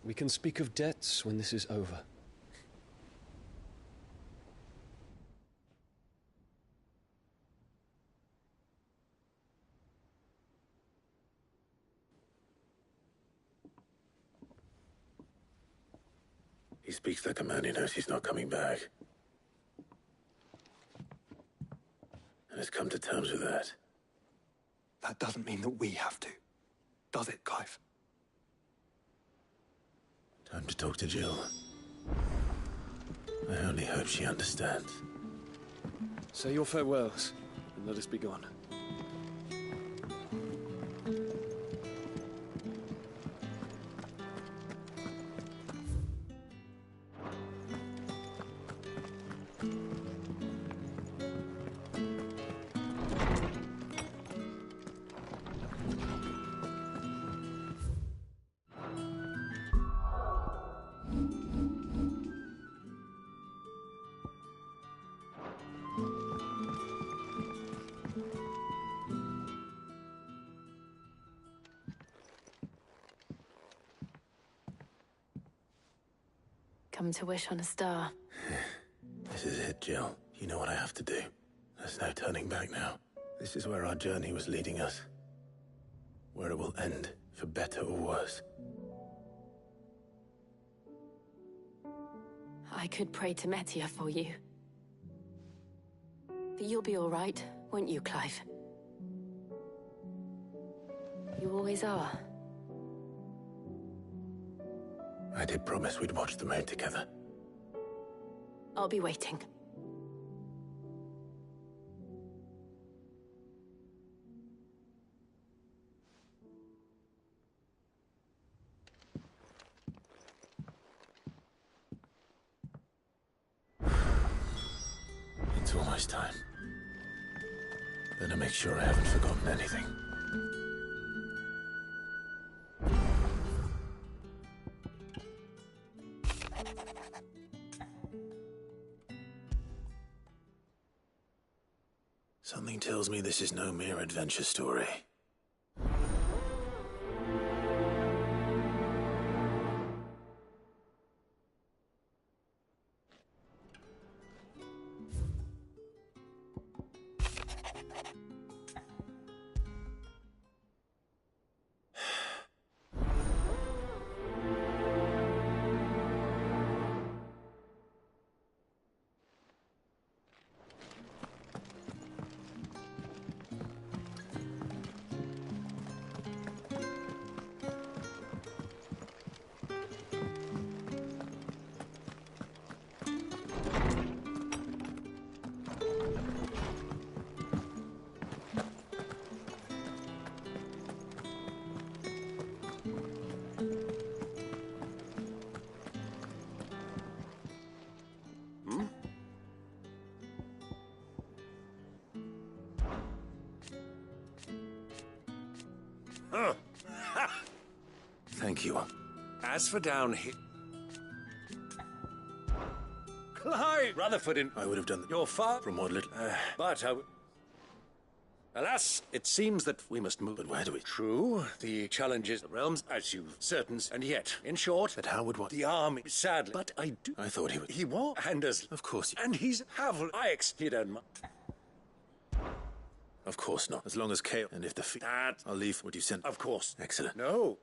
We can speak of debts when this is over. He speaks like a man who knows he's not coming back. And has come to terms with that. That doesn't mean that we have to, does it, Clive? Time to talk to Jill. I only hope she understands. Say your farewells, and let us be gone. Come to wish on a star. This is it, Jill. You know what I have to do. There's no turning back now. This is where our journey was leading us. Where it will end, for better or worse. I could pray to Metia for you. But you'll be all right, won't you, Clive? You always are. I did promise we'd watch the moon together. I'll be waiting. It's almost time. Better make sure I haven't forgotten anything. Something tells me this is no mere adventure story. Huh. Thank you. As for down here... Clive Rutherford in... I would have done Your father... from what little... But, alas, it seems that we must move. But where do we... True, the challenges the realms, as you've certain, and yet, in short... But how would what... The army, sadly... But I do... I thought he would... He was, and as... Of course... And he's... I exceeded... Of course not. As long as Kale... And if the fee... That... I'll leave what you sent. Of course. Excellent. No.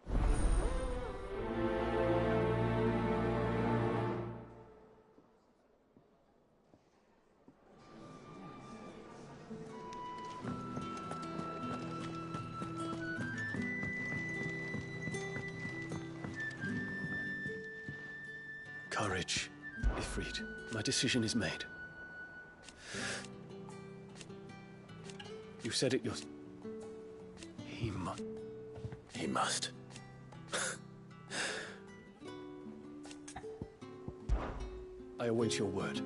Courage, Ifrit. My decision is made. You said it yourself. He must. He must. I await your word.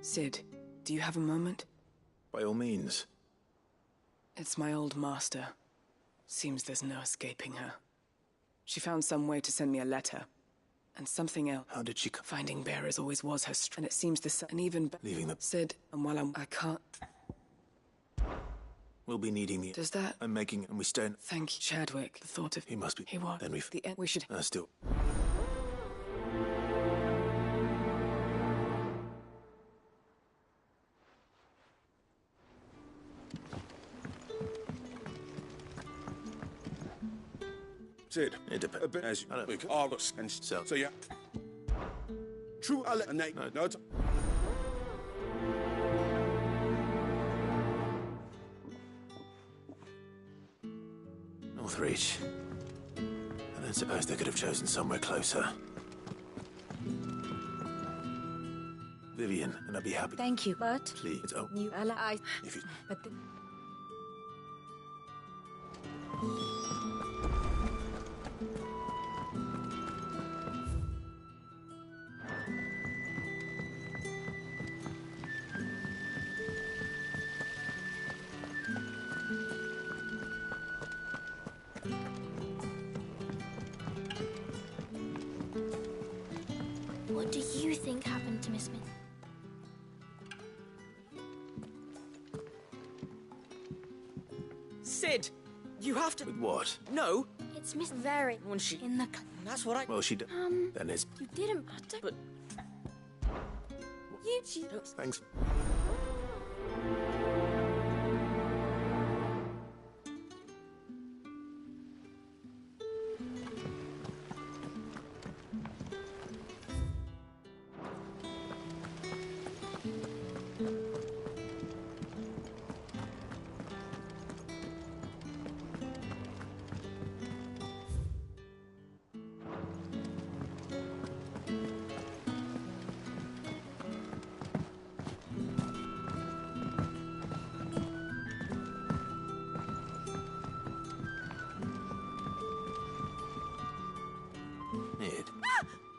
Sid, do you have a moment? By all means. It's my old master. Seems there's no escaping her. She found some way to send me a letter. and something else. How did she come? Finding bearers always was her strength, and it seems to and even Leaving the... Sid, and while I can't... We'll be needing the... Does that... I'm making... And we stay in... Thank you, Chadwick. The thought of... He must be... He was. Then we've... The end... We should... Still... Sid, It depends. a bit as I don't- we are and so yeah. True, and Nate. No, it's... Northreach. I don't suppose they could have chosen somewhere closer. Vivian, and I'd be happy... Thank you, but Please, oh... you ally. If you... But the... What do you think happened to Miss Smith? Sid, you have to... With what? No. It's Miss Very When she... in the... That's what I... Well, she... Then it's... You didn't matter. But... She... Thanks.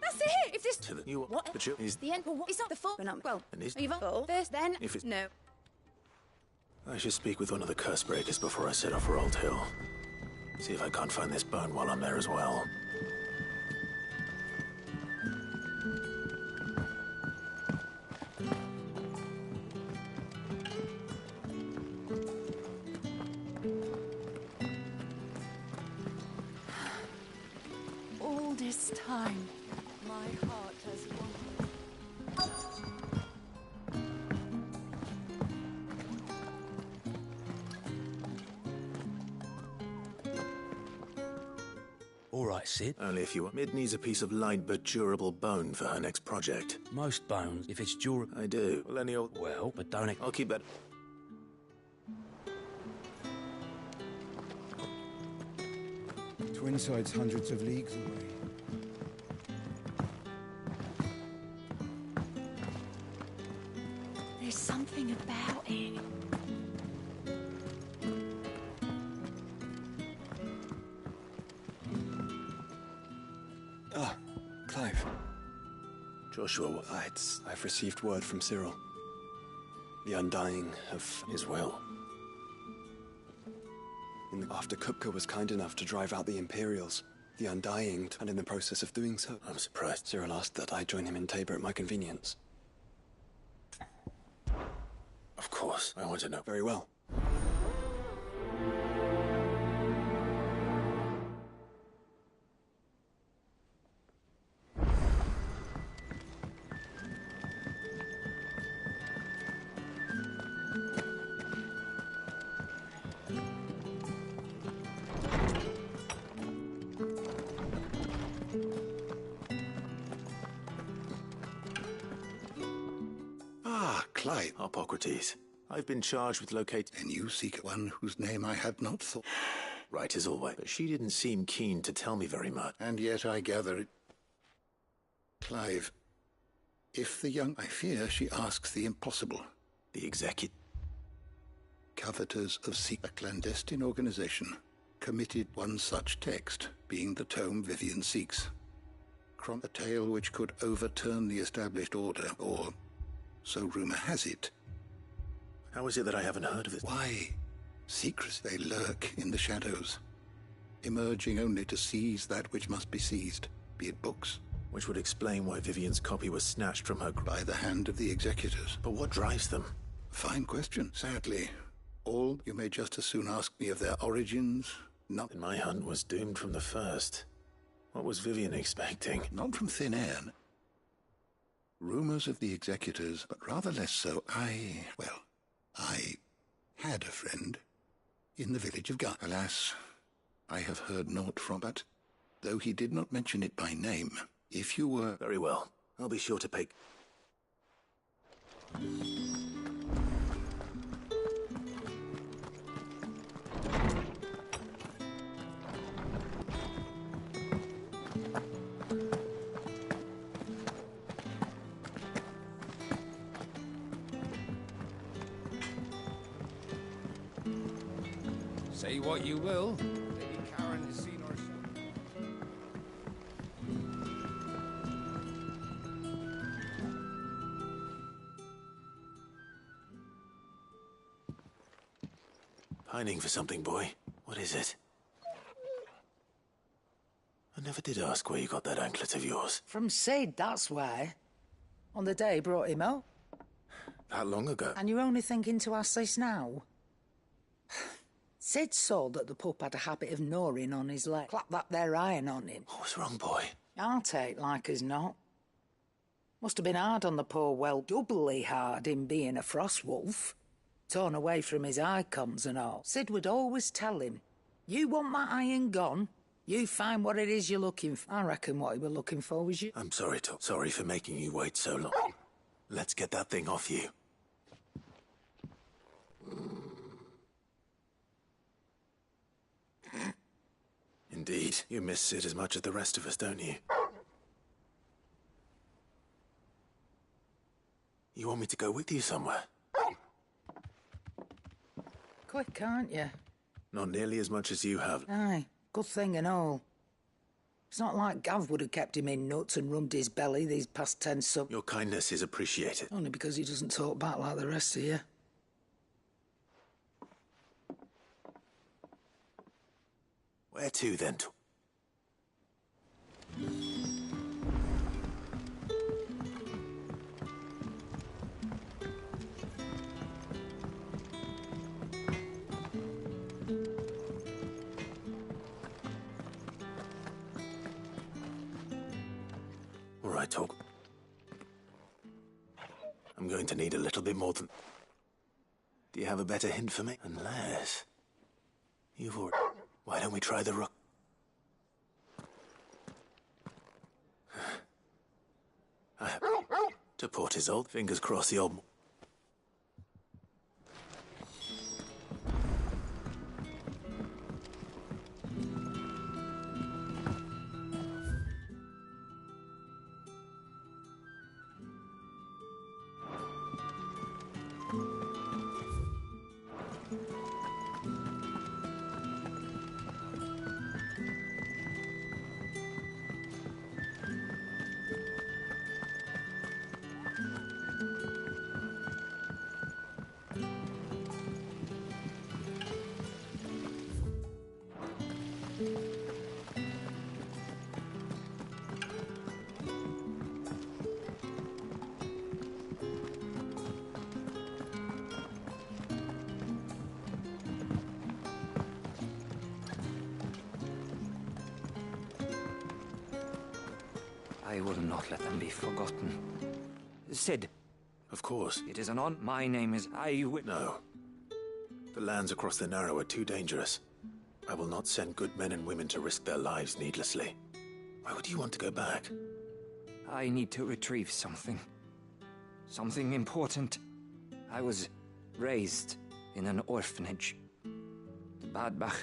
That's it! If this... To the... You... What? But you... Is... The end... Well, it's not the full... Well, And is... are you full? First, then... If it's... No. I should speak with one of the curse breakers before I set off for Old Hill. See if I can't find this bone while I'm there as well. All this time, my heart has wandered. All right, Sid. Only if you want. Mid needs a piece of light but durable bone for her next project. Most bones, if it's durable... I do. Well, any old... Well, but don't... I'll keep that... Twinside's hundreds of leagues away. There's something about it. Ah, Clive. Joshua, I've received word from Cyril. The undying of his will. After Kupka was kind enough to drive out the Imperials, the Undying, and in the process of doing so, I'm surprised. Cyril asked that I join him in Tabor at my convenience. Of course. I want to know. Very well. Clive. Hippocrates. I've been charged with locating... And you seek one whose name I had not thought. Right as always. But she didn't seem keen to tell me very much. And yet I gather it... Clive, if the young... I fear she asks the impossible. The executive... Coveters of Seek, a clandestine organization, committed one such text, being the tome Vivian seeks. A tale which could overturn the established order, or... so rumor has it. How is it that I haven't heard of it? Why? Secrets, they lurk in the shadows, emerging only to seize that which must be seized, be it books, which would explain why Vivian's copy was snatched from her by the hand of the executors. But what drives them? Fine question. Sadly, all you may just as soon ask me of their origins. Not Then my hunt was doomed from the first. What was Vivian expecting? Not from thin air. Rumors of the executors, but rather less so. I had a friend in the village of Gar. Alas, I have heard naught from, but though he did not mention it by name, if you were... Very well. I'll be sure to pay... Say what you will. Lady Karen has seen or shown. Pining for something, boy. What is it? I never did ask where you got that anklet of yours. From Sid, that's why. On the day he brought him out. That long ago? And you're only thinking to ask this now? Sid saw that the pup had a habit of gnawing on his leg. Clap that there iron on him. What was wrong, boy? I'll take like as not. Must have been hard on the poor, well, doubly hard in being a frost wolf. Torn away from his icons and all. Sid would always tell him, you want that iron gone? You find what it is you're looking for. I reckon what he were looking for was you. I'm sorry, Tom. Sorry for making you wait so long. Let's get that thing off you. Indeed. You miss Sid as much as the rest of us, don't you? You want me to go with you somewhere? Quick, aren't you? Not nearly as much as you have. Aye, good thing and all. It's not like Gav would have kept him in nuts and rubbed his belly these past 10 sub... Your kindness is appreciated. Only because he doesn't talk back like the rest of you. Where to, then? All right, talk. I'm going to need a little bit more than... Do you have a better hint for me? Unless... You've already... Why don't we try the rook? To port his old fingers crossed the old... I will not let them be forgotten. Sid. Of course. It is an on. My name is... No. The lands across the Narrow are too dangerous. I will not send good men and women to risk their lives needlessly. Why would you want to go back? I need to retrieve something. Something important. I was raised in an orphanage. The Badbach.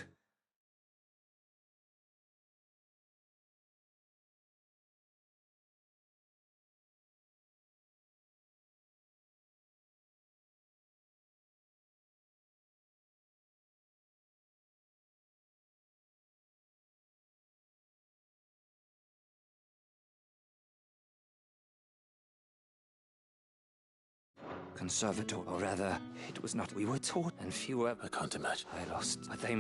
Conservator, or rather, it was not. We were taught, and fewer. I can't imagine. I lost. But the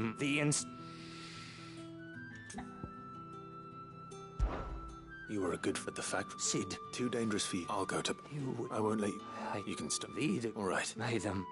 You were a good for the fact. Sid. Too dangerous for you. I'll go to... You... I won't let you... You can stop. Lead. All right. May them.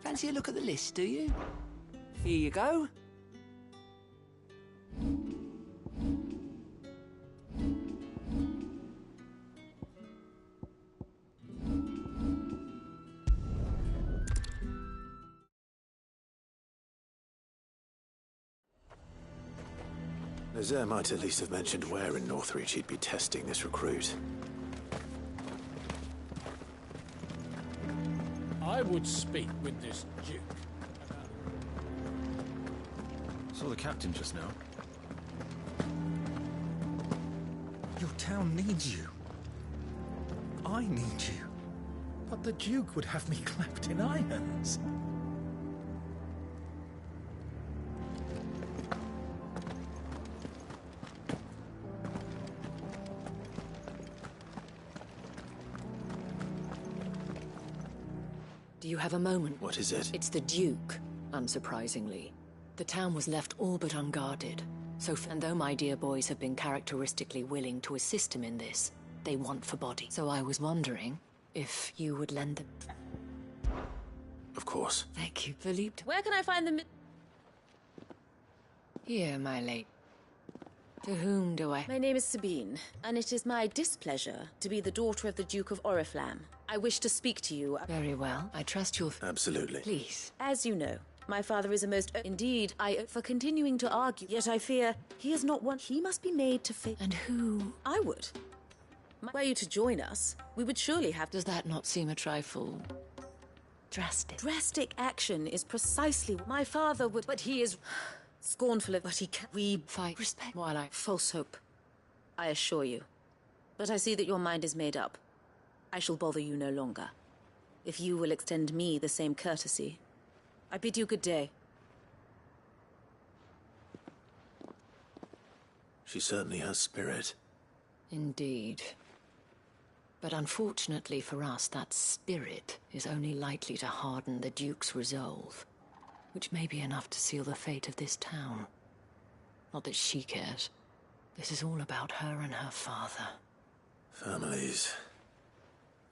Fancy a look at the list, do you? Here you go. Nazaire might at least have mentioned where in Northreach he'd be testing this recruit. I would speak with this Duke. Saw the captain just now. Your town needs you. I need you. But the Duke would have me clapped in irons. Do you have a moment? What is it? It's the Duke, unsurprisingly. The town was left all but unguarded. And though my dear boys have been characteristically willing to assist him in this, they want for body. So I was wondering if you would lend them... Of course. Thank you, Philippe. Where can I find them? Here, my lady. To whom do I... My name is Sabine, and it is my displeasure to be the daughter of the Duke of Oriflamme. I wish to speak to you. Very well. I trust you'll... Absolutely. Please. As you know, my father is a most... Indeed, for continuing to argue. Yet I fear he is not one... He must be made to face... And who... I would. Were you to join us, we would surely have... Does that not seem a trifle... drastic? Drastic action is precisely what my father would... But he is... scornful of... But he can... We fight respect while I... False hope, I assure you. But I see that your mind is made up. I shall bother you no longer. If you will extend me the same courtesy, I bid you good day. She certainly has spirit. Indeed. But unfortunately for us, that spirit is only likely to harden the Duke's resolve, which may be enough to seal the fate of this town. Not that she cares. This is all about her and her father. Families.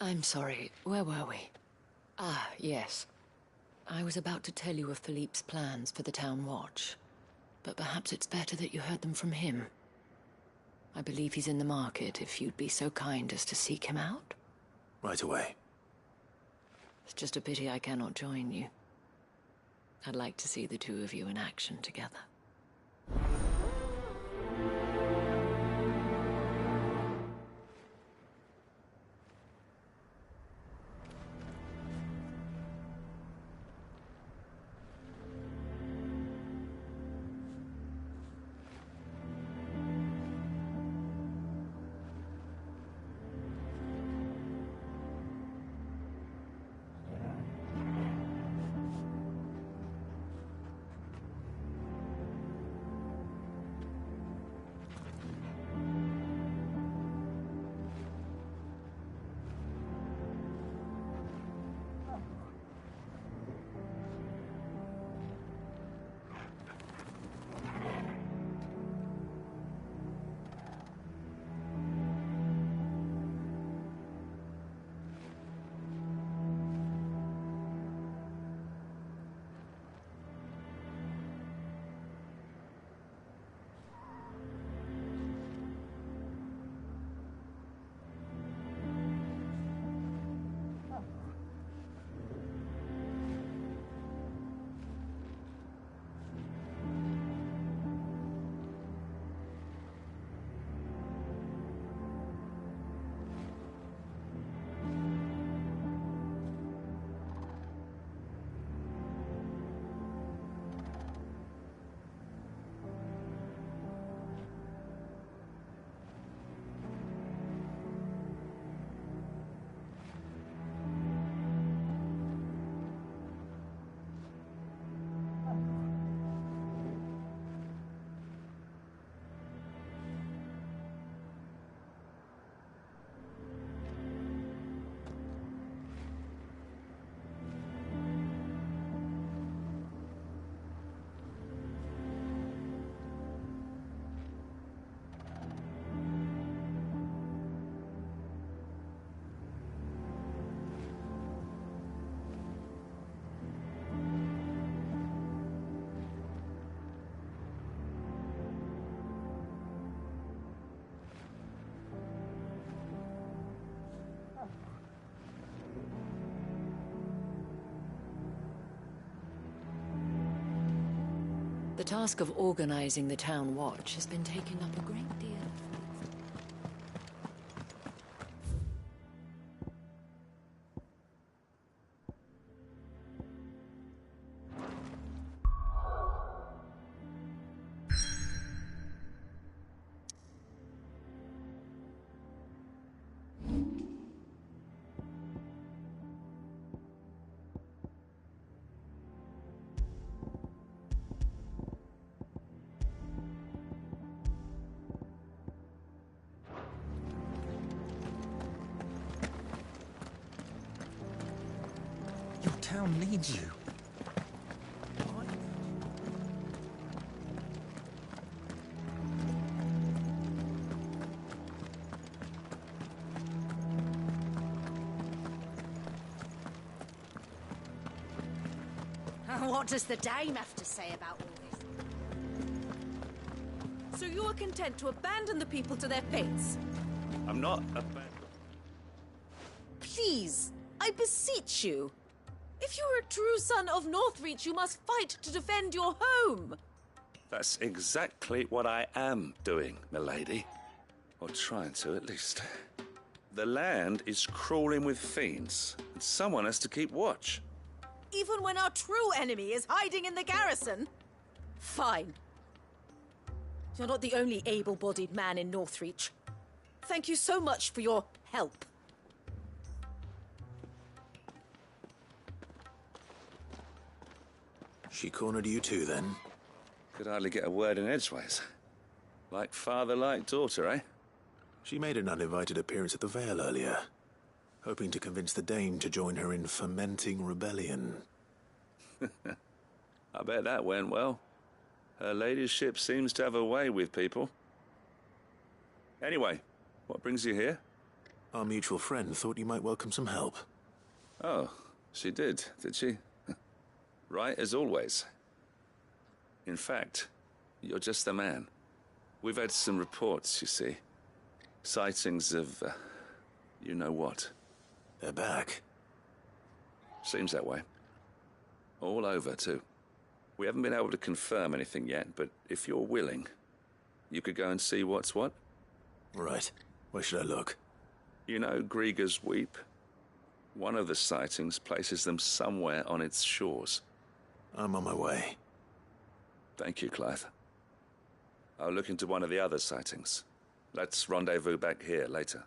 I'm sorry, where were we? Ah, yes. I was about to tell you of Philippe's plans for the town watch, but perhaps it's better that you heard them from him. I believe he's in the market, if you'd be so kind as to seek him out. Right away. It's just a pity I cannot join you. I'd like to see the two of you in action together. The task of organizing the town watch has been taking up a great deal. Your town needs you. What does the dame have to say about all this? So you are content to abandon the people to their fates? I'm not Please, I beseech you. If you are a true son of Northreach, you must fight to defend your home. That's exactly what I am doing, milady. Or trying to, at least. The land is crawling with fiends, and someone has to keep watch. Even when our true enemy is hiding in the garrison? Fine. You're not the only able-bodied man in Northreach. Thank you so much for your help. She cornered you too, then? Could hardly get a word in edgeways. Like father, like daughter, eh? She made an uninvited appearance at the Vale earlier, hoping to convince the Dame to join her in fomenting rebellion. I bet that went well. Her ladyship seems to have a way with people. Anyway, what brings you here? Our mutual friend thought you might welcome some help. Oh, she did she? Right as always. In fact, you're just the man. We've had some reports, you see. Sightings of, you know what. They're back. Seems that way. All over, too. We haven't been able to confirm anything yet, but if you're willing, you could go and see what's what. Right. Where should I look? You know Grieger's Weep? One of the sightings places them somewhere on its shores. I'm on my way. Thank you, Clive. I'll look into one of the other sightings. Let's rendezvous back here later.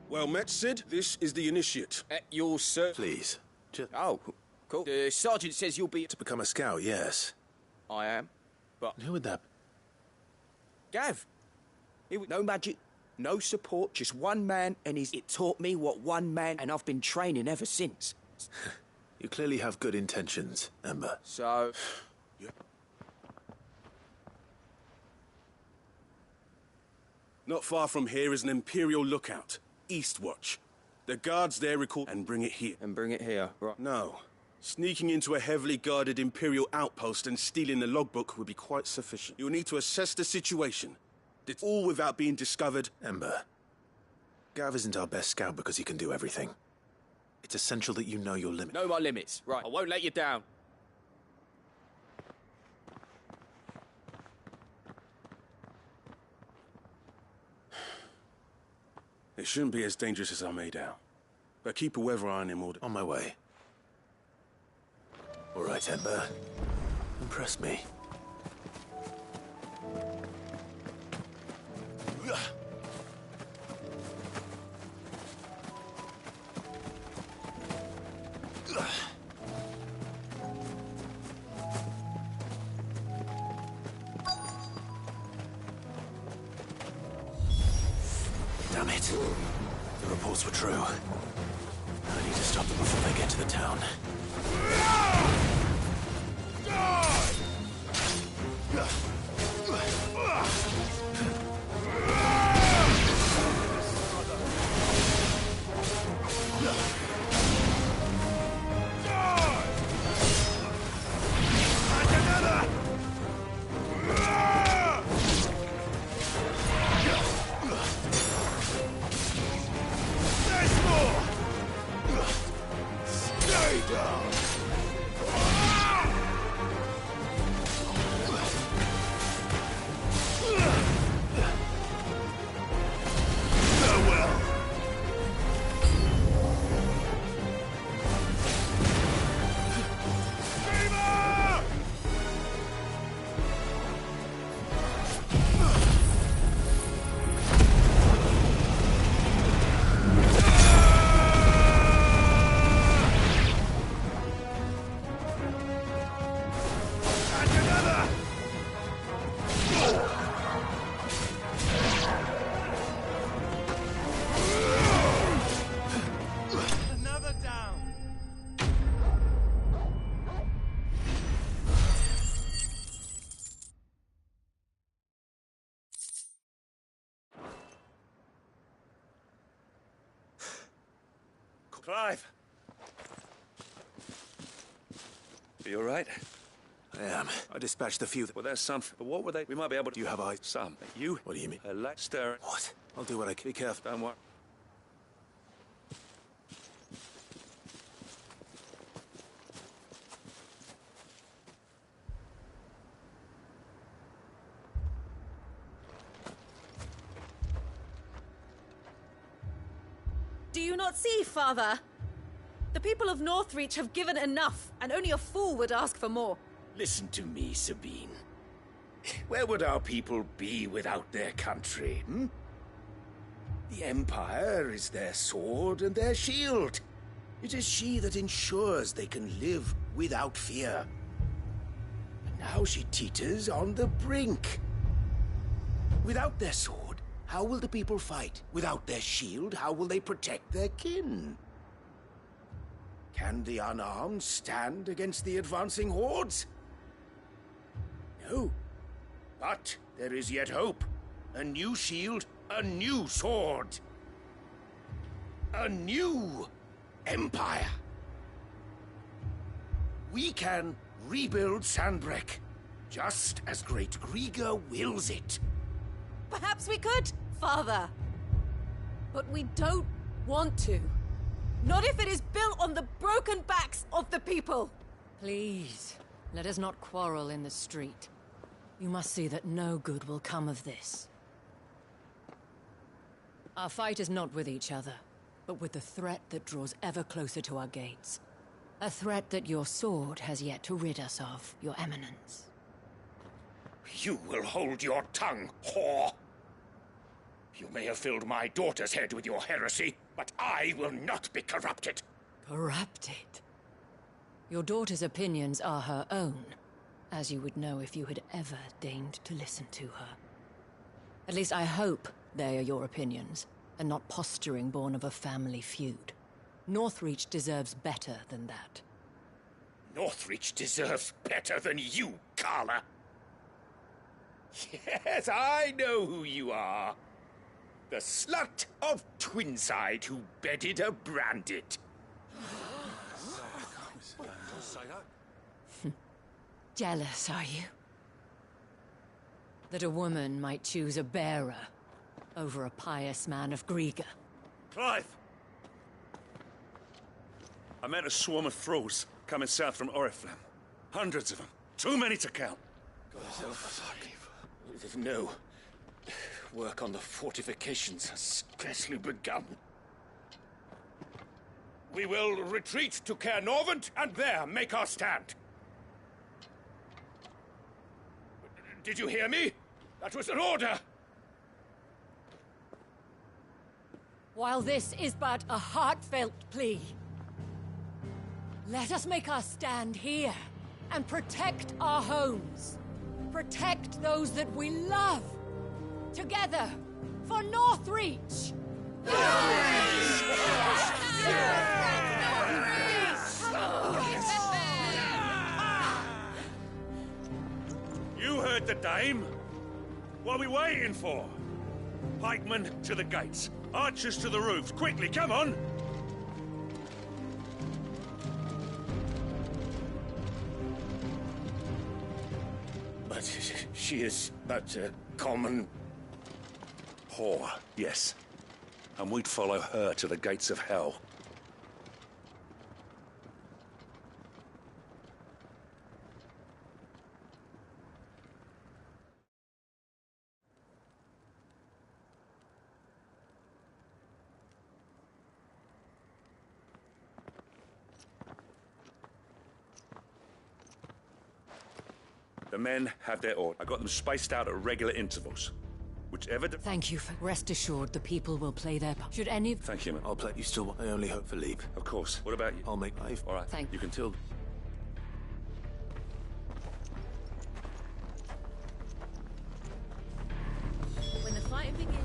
Well met, Sid. This is the initiate. At your service. Please. Oh, cool. The sergeant says you'll be... To become a scout, yes. I am. But... And who would that... Gav. No magic, no support, just one man, and it taught me what one man, and I've been training ever since. You clearly have good intentions, Ember. So... Yeah. Not far from here is an Imperial lookout. Eastwatch. The guards there recall and bring it here. And bring it here, right? No. Sneaking into a heavily guarded Imperial outpost and stealing the logbook would be quite sufficient. You'll need to assess the situation. It's all without being discovered. Ember, Gav isn't our best scout because he can do everything. It's essential that you know your limits. Know my limits. Right, I won't let you down. It shouldn't be as dangerous as I made out. But keep a weather eye on him all the... On my way. All right, Ember. Impress me. Damn it. The reports were true. I need to stop them before they get to the town. Clive! Are you all right? I am. I dispatched a few. Well, there's some. But what were they? We might be able to... You have eyes? Some. You? What do you mean? Lester. What? I'll do what I can. Be careful. Don't worry. Do you not see, Father? The people of Northreach have given enough, and only a fool would ask for more. Listen to me, Sabine. Where would our people be without their country, hmm? The Empire is their sword and their shield. It is she that ensures they can live without fear. And now she teeters on the brink. Without their sword, how will the people fight? Without their shield, how will they protect their kin? Can the unarmed stand against the advancing hordes? No. But there is yet hope. A new shield, a new sword. A new empire. We can rebuild Sandbreck, just as Great Grieger wills it. Perhaps we could, Father. But we don't want to. Not if it is built on the broken backs of the people. Please, let us not quarrel in the street. You must see that no good will come of this. Our fight is not with each other, but with the threat that draws ever closer to our gates. A threat that your sword has yet to rid us of, Your Eminence. You will hold your tongue, whore! You may have filled my daughter's head with your heresy, but I will not be corrupted. Corrupted? Your daughter's opinions are her own, as you would know if you had ever deigned to listen to her. At least I hope they are your opinions, and not posturing born of a family feud. Northreach deserves better than that. Northreach deserves better than you, Carla. Yes, I know who you are. The slut of Twinside who bedded a Brandit. Jealous, are you? That a woman might choose a bearer over a pious man of Griega? Clive! I met a swarm of thralls coming south from Oriflamme. Hundreds of them. Too many to count. No. Work on the fortifications has scarcely begun. We will retreat to Caer Norvent and there make our stand. Did you hear me? That was an order! While this is but a heartfelt plea, let us make our stand here and protect our homes. Protect those that we love. Together, for Northreach! You heard the dame. What are we waiting for? Pikemen to the gates. Archers to the roofs. Quickly, come on! But she is but a common... whore, yes. And we'd follow her to the gates of hell. The men have their order. I got them spaced out at regular intervals. Whichever... Thank you for... Rest assured, the people will play their part. Should any... Thank you, man. I'll play. You still want my only hope for leap? Of course. What about you? I'll make life. All right. Thank you. Can till... When the fighting begins...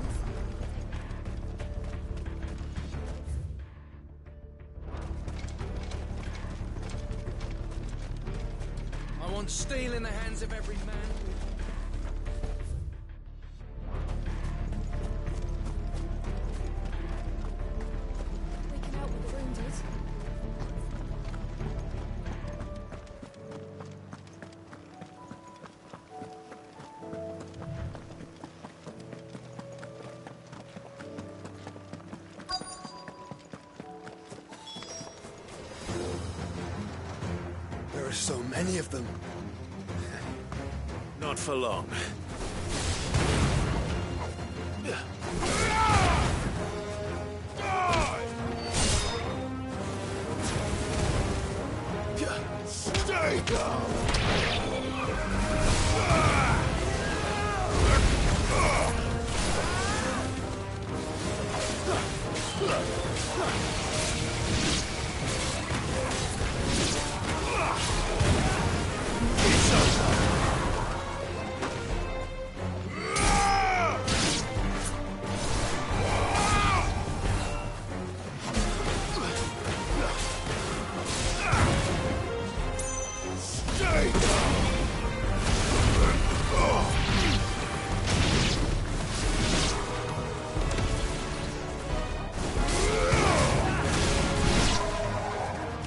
I want steel in the hands of every man. We can help with the wounded. There are so many of them. Not for long. Stay down!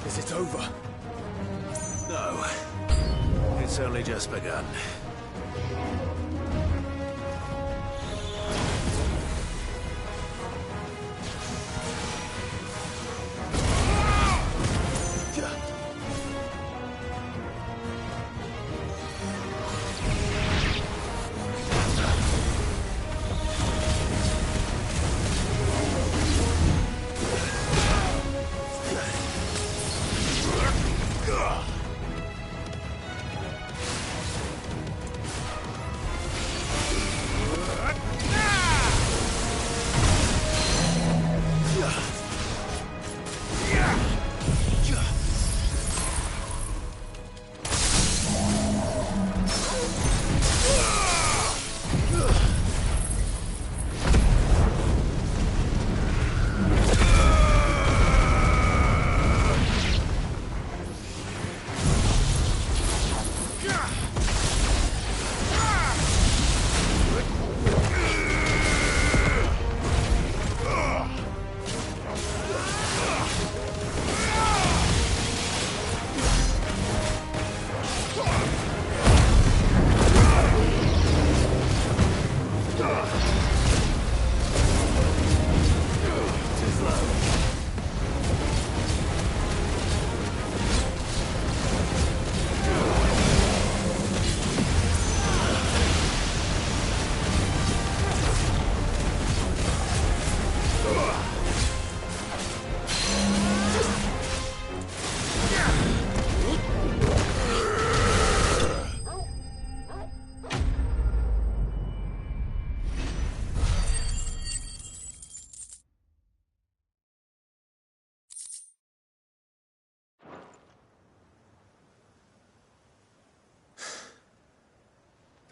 Is it over? No. It's only just begun.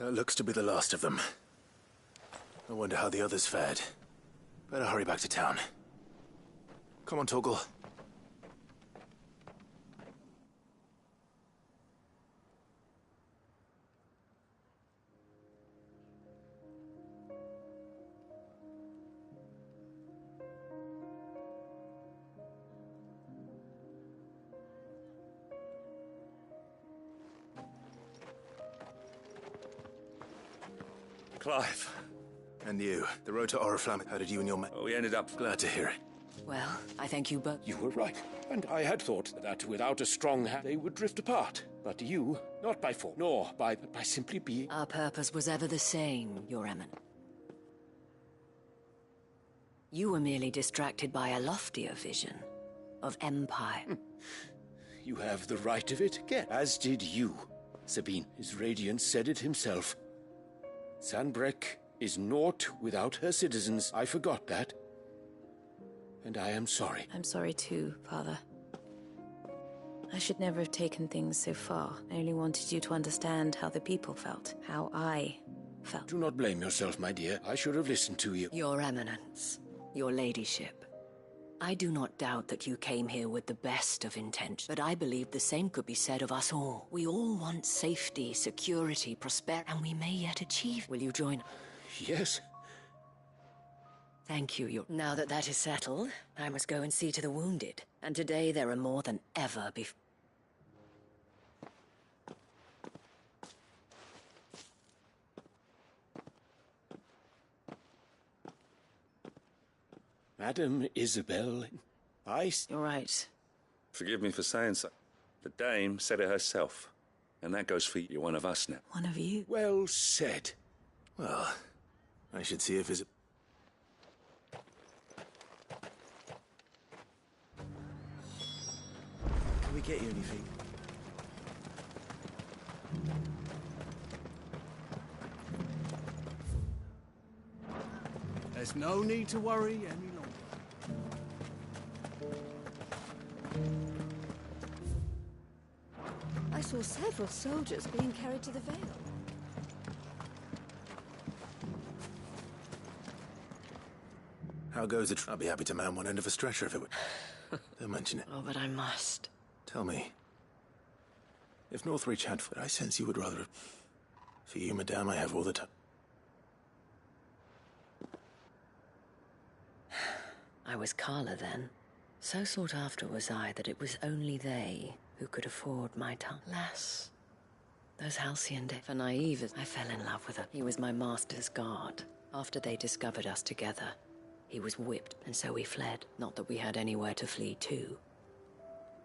That looks to be the last of them. I wonder how the others fared. Better hurry back to town. Come on, Torgal. Clive. And you. The road to Oriflamme. How did you and your men... Oh, we ended up... Glad to hear it. Well, I thank you both. You were right, and I had thought that without a strong hand they would drift apart. But you, not by force, nor by simply being... Our purpose was ever the same, Your Eminence. You were merely distracted by a loftier vision of empire. You have the right of it again, as did you. Sabine, his radiance said it himself. Sanbreque is naught without her citizens. I forgot that. And I am sorry. I'm sorry too, Father. I should never have taken things so far. I only wanted you to understand how the people felt, how I felt. Do not blame yourself, my dear. I should have listened to you. Your Eminence, your ladyship. I do not doubt that you came here with the best of intent, but I believe the same could be said of us all. We all want safety, security, prosperity, and we may yet achieve. Will you join us? Yes. Thank you. Now that that is settled, I must go and see to the wounded. And today there are more than ever before. Madam Isabel, You're right. Forgive me for saying so. The dame said it herself. And that goes for you. You're one of us now. One of you? Well said. Well, I should see if Isabel... Can we get you anything? There's no need to worry any longer. I saw several soldiers being carried to the Vale. How goes it? I'll be happy to man one end of a stretcher if it would... Don't mention it. Oh, but I must. Tell me. If Northreach had... I sense you would rather... For you, madame, I have all the time. I was Carla then. So sought after was I that it was only they who could afford my tongue. Alas, those halcyon days. For naive as I fell in love with her. He was my master's guard. After they discovered us together, he was whipped, and so we fled. Not that we had anywhere to flee to.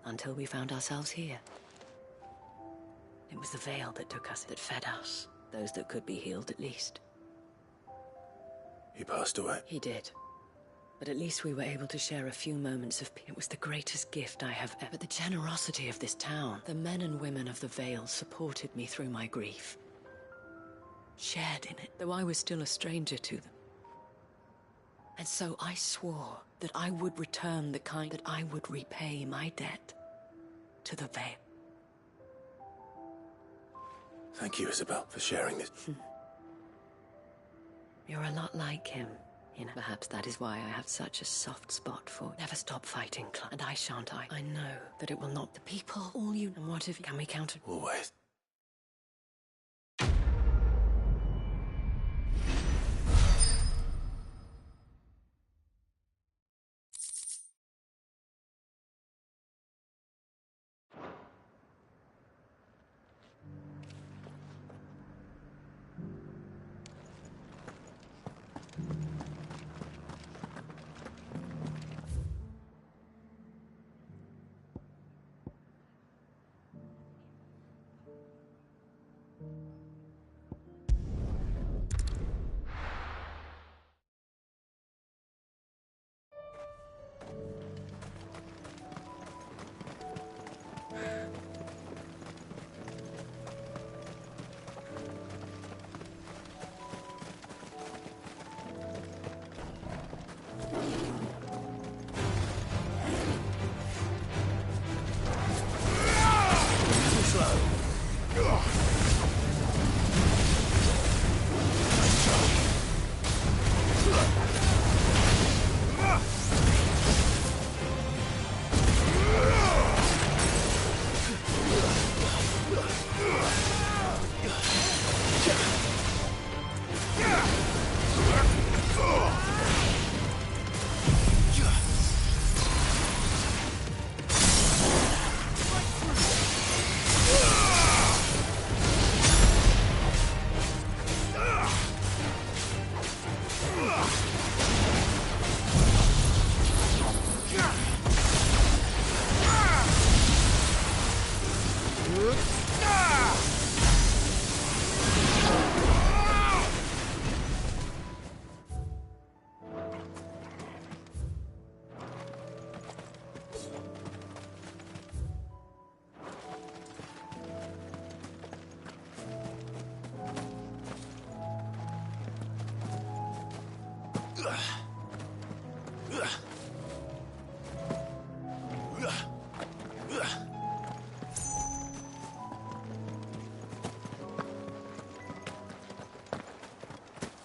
Until we found ourselves here. It was the Vale that took us, that fed us. Those that could be healed at least. He passed away. He did. But at least we were able to share a few moments of peace. It was the greatest gift I have ever... But the generosity of this town, the men and women of the Vale supported me through my grief. Shared in it, though I was still a stranger to them. And so I swore that I would return the kind, that I would repay my debt to the Vale. Thank you, Isabel, for sharing this. You're a lot like him. You know, perhaps that is why I have such a soft spot for... Never stop fighting, and I shan't. I know that it will not... The people, all you... And what if... Can we count it? Always.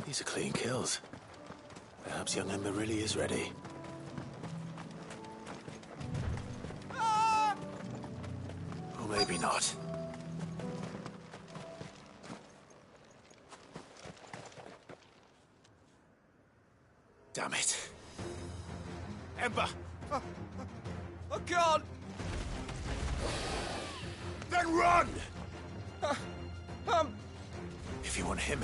These are clean kills. Perhaps young Emma really is ready. Or maybe not. Damn it. Ember! I can't! Then run! If you want him...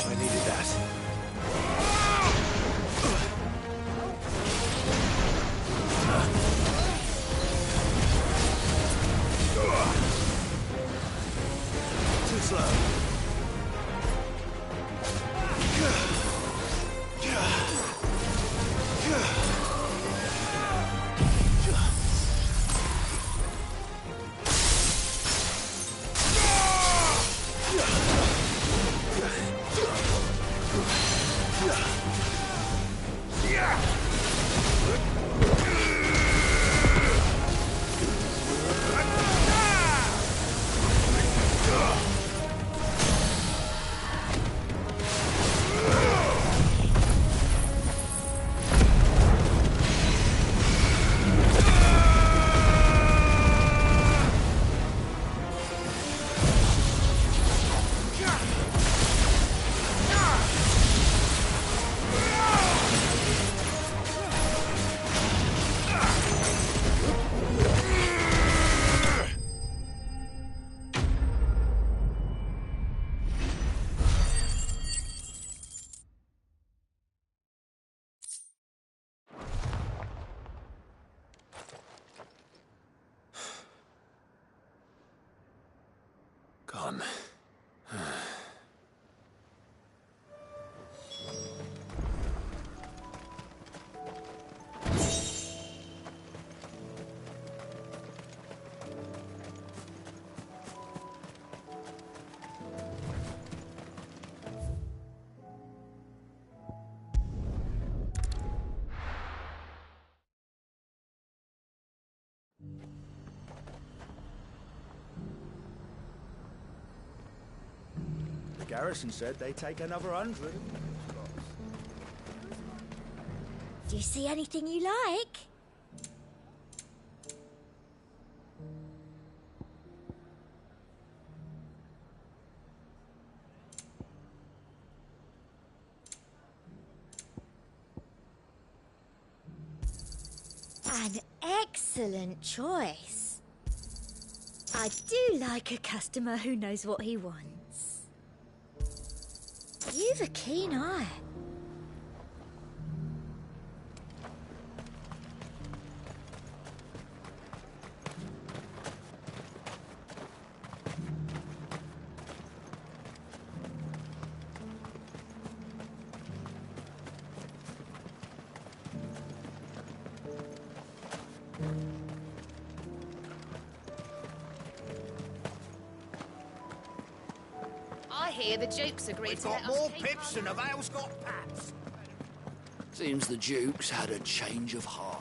I needed that. Too slow. Gone. The garrison said they'd take another 100. Do you see anything you like? An excellent choice. I do like a customer who knows what he wants. You've a keen eye. I hear the Duke's agreed We've to got let us more keep pips than a Vale's got pats. Seems the Duke's had a change of heart.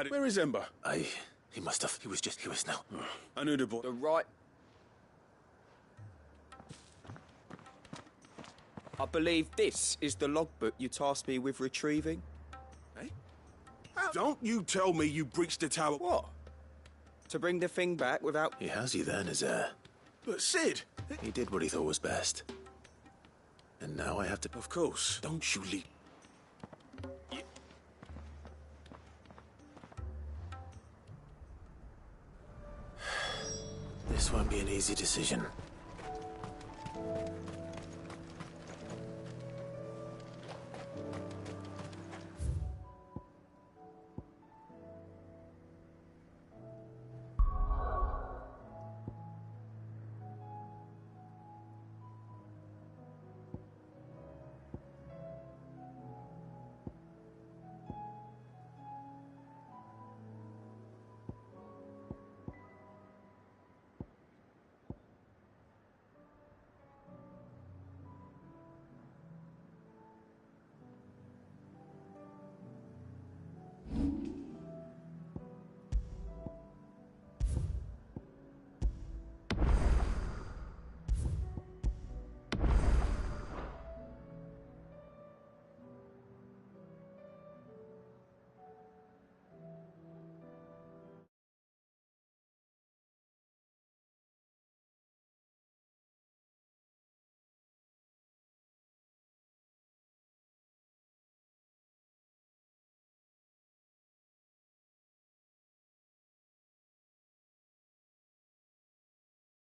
Where is Ember? He must have. He was now. I knew the boy. The right... I believe this is the logbook you tasked me with retrieving. Eh? Don't you tell me you breached the tower. What? To bring the thing back without... He has you then, his heir. But Sid... He did what he thought was best. And now I have to... Of course. Don't you leave... This won't be an easy decision.